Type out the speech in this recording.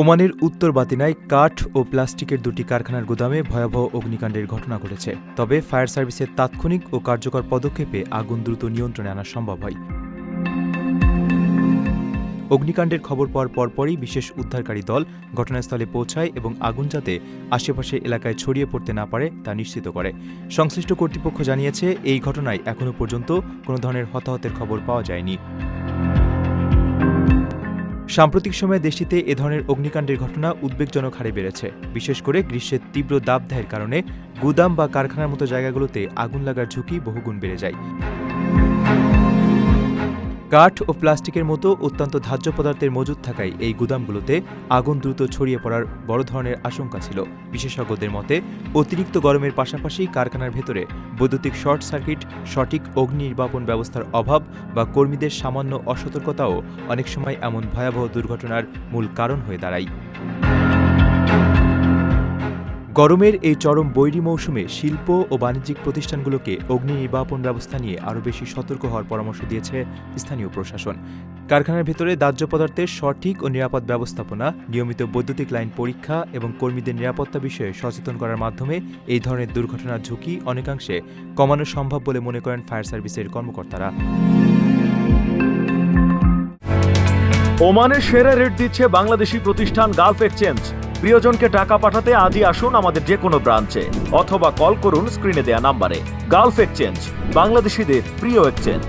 ওমানের উত্তর বাতিনায় কাঠ ও প্লাস্টিকের দুটি কারখানার গুদামে ভয়াবহ অগ্নিকাণ্ডের ঘটনা ঘটেছে। তবে ফায়ার সার্ভিসের তাৎক্ষণিক ও কার্যকর পদক্ষেপে আগুন দ্রুত নিয়ন্ত্রণে আনা সম্ভব হয়। অগ্নিকাণ্ডের খবর পাওয়ার পরপরই বিশেষ উদ্ধারকারী দল ঘটনাস্থলে পৌঁছায় এবং আগুন যাতে আশেপাশের এলাকায় ছড়িয়ে পড়তে না পারে তা নিশ্চিত করে। সংশ্লিষ্ট কর্তৃপক্ষ জানিয়েছে, এই ঘটনায় এখনও পর্যন্ত কোনো ধরনের হতাহতের খবর পাওয়া যায়নি। সাম্প্রতিক সময়ে দেশটিতে এ ধরনের অগ্নিকাণ্ডের ঘটনা উদ্বেগজনক হারে বেড়েছে। বিশেষ করে গ্রীষ্মের তীব্র দাবদাহের কারণে গুদাম বা কারখানার মতো জায়গাগুলোতে আগুন লাগার ঝুঁকি বহুগুণ বেড়ে যায়। কাঠ ও প্লাস্টিকের মতো অত্যন্ত ধার্য পদার্থের মজুদ থাকায় এই গুদামগুলোতে আগুন দ্রুত ছড়িয়ে পড়ার বড় ধরনের আশঙ্কা ছিল। বিশেষজ্ঞদের মতে, অতিরিক্ত গরমের পাশাপাশি কারখানার ভেতরে বৈদ্যুতিক শর্ট সার্কিট, সঠিক অগ্নি নির্বাপন ব্যবস্থার অভাব বা কর্মীদের সামান্য অসতর্কতাও অনেক সময় এমন ভয়াবহ দুর্ঘটনার মূল কারণ হয়ে দাঁড়ায়। গরমের এই চরম বৈরী মৌসুমে শিল্প ও বাণিজ্যিক প্রতিষ্ঠানগুলোকে অগ্নি নির্বাপন ব্যবস্থা নিয়ে আরও বেশি সতর্ক হওয়ার পরামর্শ দিয়েছে স্থানীয় প্রশাসন। কারখানার ভেতরে দাহ্য পদার্থের সঠিক ও নিরাপদ ব্যবস্থাপনা, নিয়মিত বৈদ্যুতিক লাইন পরীক্ষা এবং কর্মীদের নিরাপত্তা বিষয়ে সচেতন করার মাধ্যমে এই ধরনের দুর্ঘটনার ঝুঁকি অনেকাংশে কমানো সম্ভব বলে মনে করেন ফায়ার সার্ভিসের কর্মকর্তারা। ওমানের সেরা রেট দিচ্ছে বাংলাদেশি প্রতিষ্ঠান গালফ এক্সচেঞ্জ। প্রিয়জনকে টাকা পাঠাতে আজই আসুন আমাদের যে কোনো ব্রাঞ্চে অথবা কল করুন স্ক্রিনে দেয়া নাম্বারে। গালফ এক্সচেঞ্জ, বাংলাদেশিদের প্রিয় এক্সচেঞ্জ।